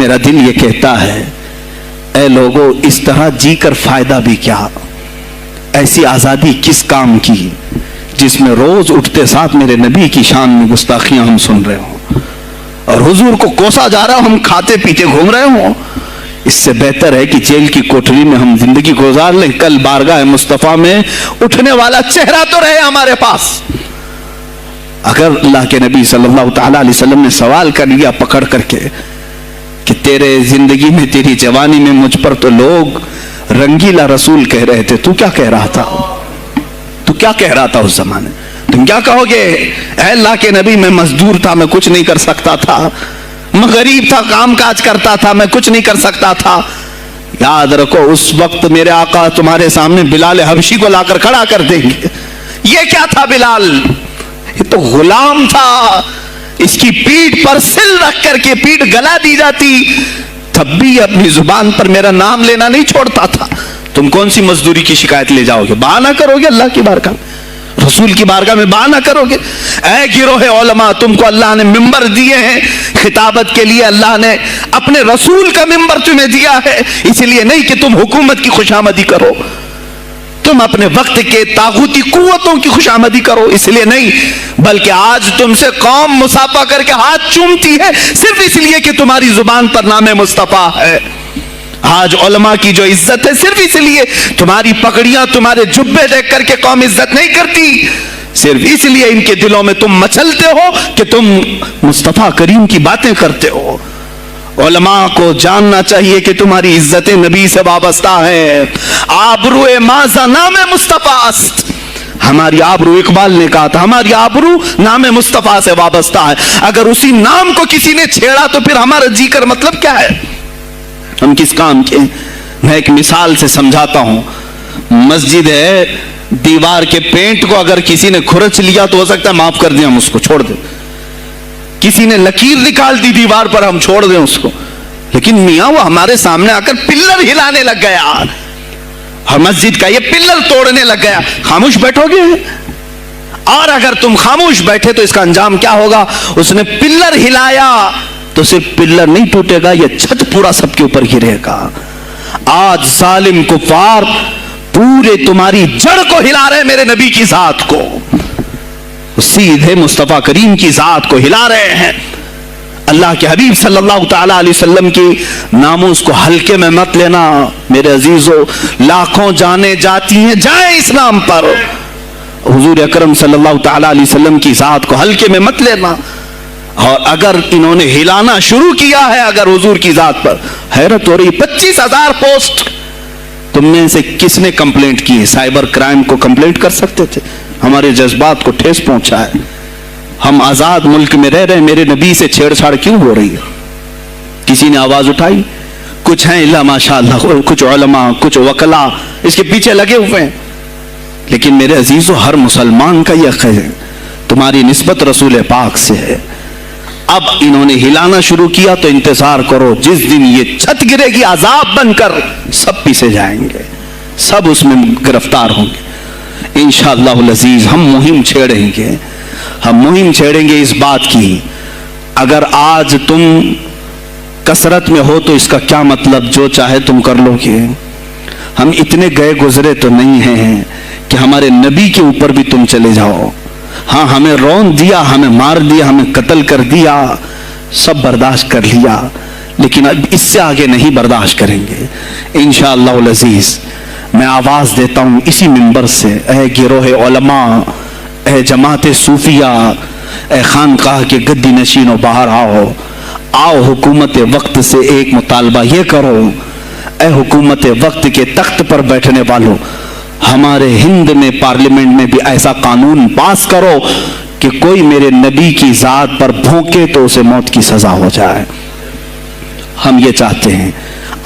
میرا دل یہ کہتا ہے اے لوگو اس طرح جی کر فائدہ بھی کیا، ایسی آزادی کس کام کی جس میں روز اٹھتے ساتھ میرے نبی کی شان میں گستاخیاں ہم سن رہے ہوں اور حضور کو کوسا جا رہا ہوں، ہم کھاتے پیتے گھوم رہے ہوں۔ اس سے بہتر ہے کہ جیل کی کوٹری میں ہم زندگی گزار لیں، کل بارگاہ مصطفیٰ میں اٹھنے والا چہرہ تو رہے ہمارے پاس۔ اگر اللہ کے نبی صلی اللہ تعالی علیہ وسلم نے سوال کر لیا پکڑ کر کے کہ تیرے زندگی میں تیری جوانی میں مجھ پر تو لوگ رنگیلا رسول کہہ رہے تھے، تو کیا کہہ رہا تھا؟ تو کیا کہہ رہا تھا اس زمانے؟ تم کیا کہو گے؟ اے اللہ کے نبی میں مزدور تھا، میں کچھ نہیں کر سکتا تھا، میں غریب تھا، کام کاج کرتا تھا، میں کچھ نہیں کر سکتا تھا۔ یاد رکھو اس وقت میرے آقا تمہارے سامنے بلال حبشی کو لا کر کھڑا کر دیں گے۔ یہ کیا تھا بلال؟ یہ تو غلام تھا، اس کی پیٹھ پر سل رکھ کر کے پیٹھ گلا دی جاتی، تب بھی اپنی زبان پر میرا نام لینا نہیں چھوڑتا تھا۔ تم کون سی مزدوری کی شکایت لے جاؤ گے؟ بہانہ کرو گے اللہ کی بارگاہ میں، رسول کی بارگاہ میں بہانہ کرو گے؟ اے گروہ علماء، تم کو اللہ نے ممبر دیے ہیں خطابت کے لیے، اللہ نے اپنے رسول کا ممبر تمہیں دیا ہے، اس لیے نہیں کہ تم حکومت کی خوشامدی کرو، تم اپنے وقت کے طاغوتی قوتوں کی خوشامدی کرو، اس لیے نہیں، بلکہ آج تم سے قوم مصافحہ کر کے ہاتھ چومتی ہے صرف اس لیے کہ تمہاری زبان پر نام مصطفیٰ ہے۔ آج علماء کی جو عزت ہے صرف اس لیے، تمہاری پگڑیاں تمہارے جبے دیکھ کر کے قوم عزت نہیں کرتی، صرف اس لیے ان کے دلوں میں تم مچلتے ہو کہ تم مصطفیٰ کریم کی باتیں کرتے ہو۔ علماء کو جاننا چاہیے کہ تمہاری عزت نبی سے وابستہ ہے۔ آبرو ماذا نام مصطفیٰ است، ہماری آبرو، اقبال نے کہا تھا ہماری آبرو نام مصطفیٰ سے وابستہ ہے۔ اگر اسی نام کو کسی نے چھیڑا تو پھر ہمارا جی کر مطلب کیا ہے؟ ہم کس کام کے؟ میں ایک مثال سے سمجھاتا ہوں۔ مسجد ہے، دیوار کے پینٹ کو اگر کسی نے کھرچ لیا تو ہو سکتا ہے معاف کر دیں، ہم اس کو چھوڑ دیں۔ کسی نے لکیر نکال دی دیوار پر، ہم چھوڑ دیں اس کو، لیکن میاں وہ ہمارے سامنے آ کر پلر ہلانے لگ گیا، ہر مسجد کا یہ پلر توڑنے لگ گیا، خاموش بیٹھو گے؟ اور اگر تم خاموش بیٹھے تو اس کا انجام کیا ہوگا؟ اس نے پلر ہلایا تو صرف پلر نہیں ٹوٹے گا، یہ چھت پورا سب کے اوپر گرے گا۔ آج ظالم کفار پورے تمہاری جڑ کو ہلا رہے میرے نبی کی ذات کو، سیدھے مصطفیٰ کریم کی ذات کو ہلا رہے ہیں۔ اللہ کے حبیب صلی اللہ تعالی علیہ وسلم کی ناموس کو ہلکے میں مت لینا میرے عزیزو، لاکھوں جانیں جاتی ہیں، جائیں اسلام پر، حضور اکرم صلی اللہ تعالی علیہ وسلم کی ذات کو ہلکے میں مت لینا۔ اور اگر انہوں نے ہلانا شروع کیا ہے اگر حضور کی ذات پر، حیرت ہو رہی، 25,000 پوسٹ تم میں سے کس نے کمپلینٹ کی ہے؟ سائبر کرائم کو کمپلینٹ کر سکتے تھے، ہمارے جذبات کو ٹھیس پہنچا ہے۔ ہم آزاد ملک میں رہ رہے، میرے نبی سے چھیڑ چھاڑ کیوں ہو رہی ہے؟ کسی نے آواز اٹھائی؟ کچھ ہیں اللہ ماشاءاللہ، کچھ علماء، کچھ وکلا اس کے پیچھے لگے ہوئے ہیں، لیکن میرے عزیزو ہر مسلمان کا یہ خیر ہے، تمہاری نسبت رسول پاک سے ہے۔ اب انہوں نے ہلانا شروع کیا تو انتظار کرو، جس دن یہ چھت گرے گی عذاب بن کر سب پیچھے جائیں گے، سب اس میں گرفتار ہوں گے انشاءاللہ العزیز۔ ہم مہم چھیڑیں گے، ہم مہم چھیڑیں گے اس بات کی، اگر آج تم کثرت میں ہو تو اس کا کیا مطلب جو چاہے تم کر لو گے؟ ہم اتنے گئے گزرے تو نہیں ہیں کہ ہمارے نبی کے اوپر بھی تم چلے جاؤ۔ ہاں ہمیں رون دیا، ہمیں مار دیا، ہمیں قتل کر دیا، سب برداشت کر لیا، لیکن اب اس سے آگے نہیں برداشت کریں گے انشاءاللہ العزیز۔ میں آواز دیتا ہوں اسی منبر سے، اے گروہ علماء، اے جماعت صوفیہ، اے خانقاہ کے گدی نشینوں، باہر آؤ، آؤ حکومت وقت سے ایک مطالبہ یہ کرو، اے حکومت وقت کے تخت پر بیٹھنے والوں، ہمارے ہند میں پارلیمنٹ میں بھی ایسا قانون پاس کرو کہ کوئی میرے نبی کی ذات پر بھونکے تو اسے موت کی سزا ہو جائے۔ ہم یہ چاہتے ہیں،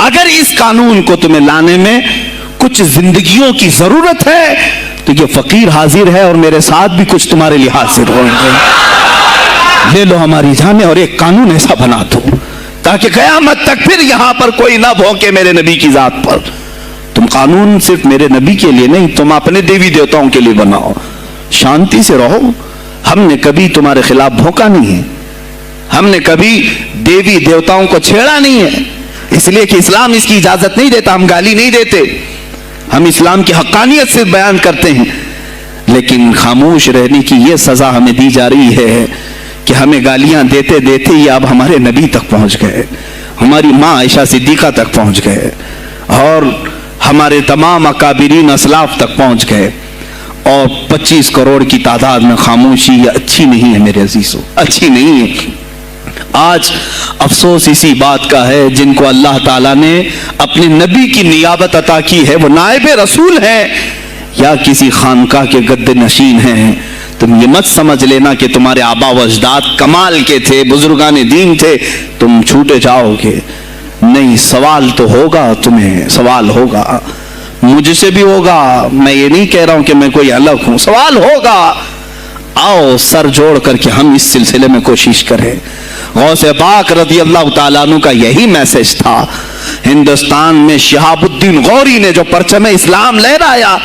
اگر اس قانون کو تمہیں لانے میں کچھ زندگیوں کی ضرورت ہے تو یہ فقیر حاضر ہے اور میرے ساتھ بھی کچھ تمہارے لیے حاضر ہوں گے، لے لو ہماری جانیں اور ایک قانون ایسا بنا دو تاکہ قیامت تک پھر یہاں پر کوئی نہ بھونکے میرے نبی کی ذات پر۔ تم قانون صرف میرے نبی کے لیے نہیں، تم اپنے دیوی دیوتاؤں کے لیے بناؤ، شانتی سے رہو، ہم نے کبھی تمہارے خلاف بھونکا نہیں ہے، ہم نے کبھی دیوی دیوتاؤں کو چھیڑا نہیں ہے، اس لیے کہ اسلام اس کی اجازت نہیں دیتا، ہم گالی نہیں دیتے، ہم اسلام کی حقانیت سے بیان کرتے ہیں، لیکن خاموش رہنے کی یہ سزا ہمیں دی جا رہی ہے کہ ہمیں گالیاں دیتے دیتے یہ اب ہمارے نبی تک پہنچ گئے، ہماری ماں عائشہ صدیقہ تک پہنچ گئے، اور ہمارے تمام اکابرین اسلاف تک پہنچ گئے، اور 25 کروڑ کی تعداد میں خاموشی یہ اچھی نہیں ہے میرے عزیزو، اچھی نہیں ہے۔ آج افسوس اسی بات کا ہے جن کو اللہ تعالیٰ نے اپنے نبی کی نیابت عطا کی ہے، وہ نائب رسول ہیں یا کسی خانقاہ کے گد نشین ہیں، تم یہ مت سمجھ لینا کہ تمہارے آبا و اجداد کمال کے تھے، بزرگان دین تھے، تم چھوٹے جاؤ گے، نہیں، سوال تو ہوگا، تمہیں سوال ہوگا، مجھ سے بھی ہوگا، میں یہ نہیں کہہ رہا ہوں کہ میں کوئی الگ ہوں، سوال ہوگا۔ آؤ سر جوڑ کر کے ہم اس سلسلے میں کوشش کریں۔ غوث پاک رضی اللہ تعالیٰ عنہ کا یہی میسج تھا، ہندوستان میں شہاب الدین غوری نے جو پرچم اسلام لہرایا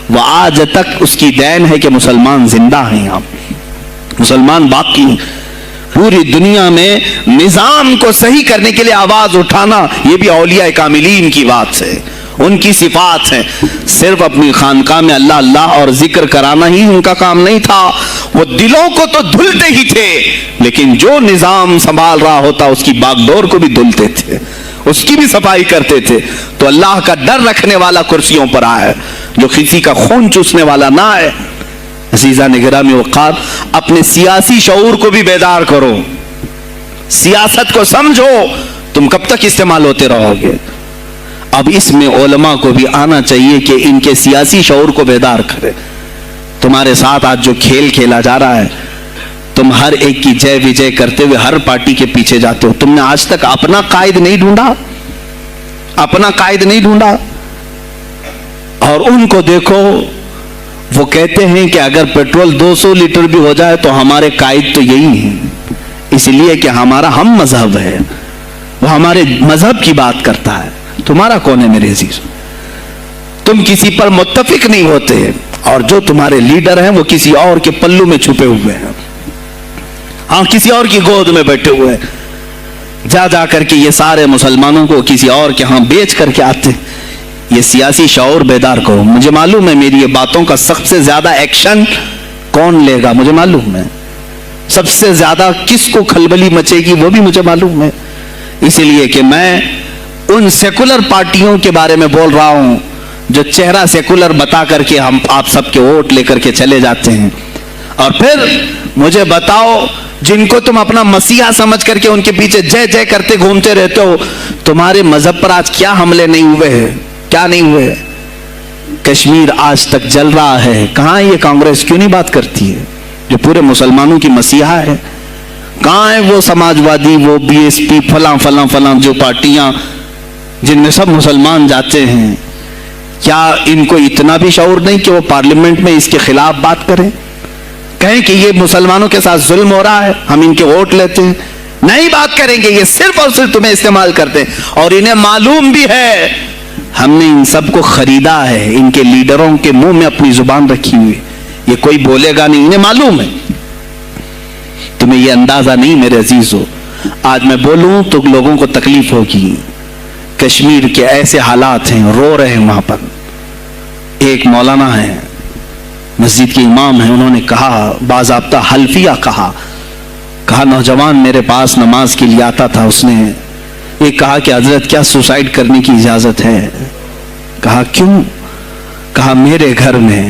وہ آج تک اس کی دین ہے کہ مسلمان زندہ ہیں، آپ مسلمان باقی ہیں۔ پوری دنیا میں نظام کو صحیح کرنے کے لیے آواز اٹھانا یہ بھی اولیاء کاملین کی بات ہے، ان کی صفات ہیں، صرف اپنی خانقاہ میں اللہ اللہ اور ذکر کرانا ہی ان کا کام نہیں تھا، وہ دلوں کو تو دھلتے ہی تھے، لیکن جو نظام سنبھال رہا ہوتا اس کی باغ ڈور کو بھی دھلتے تھے، اس کی بھی صفائی کرتے تھے۔ تو اللہ کا ڈر رکھنے والا کرسیوں پر آئے، جو کسی کا خون چوسنے والا نہ آئے۔ عزیزان گرامی وقار، اپنے سیاسی شعور کو بھی بیدار کرو، سیاست کو سمجھو، تم کب تک استعمال ہوتے رہو گے؟ اب اس میں علماء کو بھی آنا چاہیے کہ ان کے سیاسی شعور کو بیدار کرے۔ تمہارے ساتھ آج جو کھیل کھیلا جا رہا ہے، تم ہر ایک کی جے وجے کرتے ہوئے ہر پارٹی کے پیچھے جاتے ہو، تم نے آج تک اپنا قائد نہیں ڈھونڈا، اپنا قائد نہیں ڈھونڈا۔ اور ان کو دیکھو، وہ کہتے ہیں کہ اگر پیٹرول 200 لیٹر بھی ہو جائے تو ہمارے قائد تو یہی ہیں، اس لیے کہ ہمارا ہم مذہب ہے، وہ ہمارے مذہب کی بات کرتا ہے۔ تمہارا کون ہے میرے عزیز؟ تم کسی پر متفق نہیں ہوتے، اور جو تمہارے لیڈر ہیں وہ کسی اور کے پلو میں چھپے ہوئے ہیں، ہاں کسی اور کی گود میں بیٹھے ہوئے ہیں، جا جا کر کے یہ سارے مسلمانوں کو کسی اور کے ہاں بیچ کر کے آتے ہیں۔ یہ سیاسی شعور بیدار کرو۔ مجھے معلوم ہے میری یہ باتوں کا سب سے زیادہ ایکشن کون لے گا، مجھے معلوم ہے، سب سے زیادہ کس کو کھلبلی مچے گی وہ بھی مجھے معلوم ہے، اسی لیے کہ میں ان سیکولر پارٹیوں کے بارے میں بول رہا ہوں جو چہرہ سیکولر بتا کر کے ہم آپ سب کے ووٹ لے کر کے چلے جاتے ہیں، اور پھر مجھے بتاؤ جن کو تم اپنا مسیحا سمجھ کر کے ان کے پیچھے جے جے کرتے گھومتے رہتے ہو، تمہارے مذہب پر آج کیا حملے نہیں ہوئے ہیں، کیا نہیں ہوئے؟ کشمیر آج تک جل رہا ہے، کہاں یہ کانگریس کیوں نہیں بات کرتی ہے جو پورے مسلمانوں کی مسیحا ہے؟ کہاں ہے وہ سماجوادی، وہ بی ایس پی، فلاں فلاں فلاں جو پارٹیاں جن میں سب مسلمان جاتے ہیں؟ کیا ان کو اتنا بھی شعور نہیں کہ وہ پارلیمنٹ میں اس کے خلاف بات کریں، کہیں کہ یہ مسلمانوں کے ساتھ ظلم ہو رہا ہے، ہم ان کے ووٹ لیتے ہیں؟ نہیں بات کریں گے، یہ صرف اور صرف تمہیں استعمال کرتے ہیں، اور انہیں معلوم بھی ہے ہم نے ان سب کو خریدا ہے، ان کے لیڈروں کے منہ میں اپنی زبان رکھی ہوئی، یہ کوئی بولے گا نہیں، انہیں معلوم ہے۔ تمہیں یہ اندازہ نہیں میرے عزیزو، آج میں بولوں تو لوگوں کو تکلیف ہوگی۔ کشمیر کے ایسے حالات ہیں، رو رہے ہیں وہاں پر۔ ایک مولانا ہے، مسجد کے امام ہیں، انہوں نے کہا، باضابطہ حلفیہ کہا نوجوان میرے پاس نماز کے لیے آتا تھا، اس نے یہ کہا کہ حضرت کیا سوسائڈ کرنے کی اجازت ہے؟ کہا کیوں؟ کہا میرے گھر میں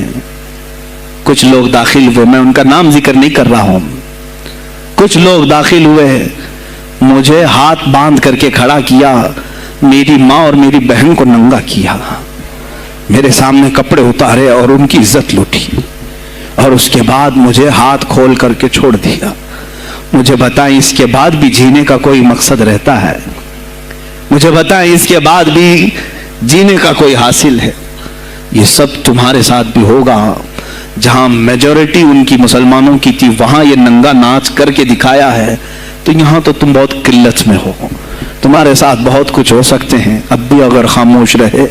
کچھ لوگ داخل ہوئے، میں ان کا نام ذکر نہیں کر رہا ہوں، کچھ لوگ داخل ہوئے، مجھے ہاتھ باندھ کر کے کھڑا کیا، میری ماں اور میری بہن کو ننگا کیا، میرے سامنے کپڑے اتارے اور ان کی عزت لوٹی، اور اس کے بعد مجھے ہاتھ کھول کر کے چھوڑ دیا۔ مجھے بتائیں اس کے بعد بھی جینے کا کوئی مقصد رہتا ہے؟ مجھے بتائیں اس کے بعد بھی جینے کا کوئی حاصل ہے؟ یہ سب تمہارے ساتھ بھی ہوگا۔ جہاں میجورٹی ان کی مسلمانوں کی تھی وہاں یہ ننگا ناچ کر کے دکھایا ہے، تو یہاں تو تم بہت قلت میں ہو، تمہارے ساتھ بہت کچھ ہو سکتے ہیں، اب بھی اگر خاموش رہے۔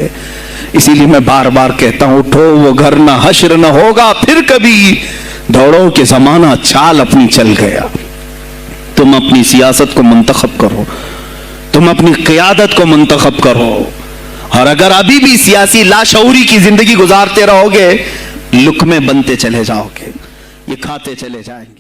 اسی لیے میں بار بار کہتا ہوں، اٹھو وہ گھر نہ حشر نہ ہوگا پھر کبھی، دوڑو کہ زمانہ چال اپنی چل گیا۔ تم اپنی سیاست کو منتخب کرو، تم اپنی قیادت کو منتخب کرو، اور اگر ابھی بھی سیاسی لاشعوری کی زندگی گزارتے رہو گے، لقمے بنتے چلے جاؤ گے، یہ کھاتے چلے جائیں گے۔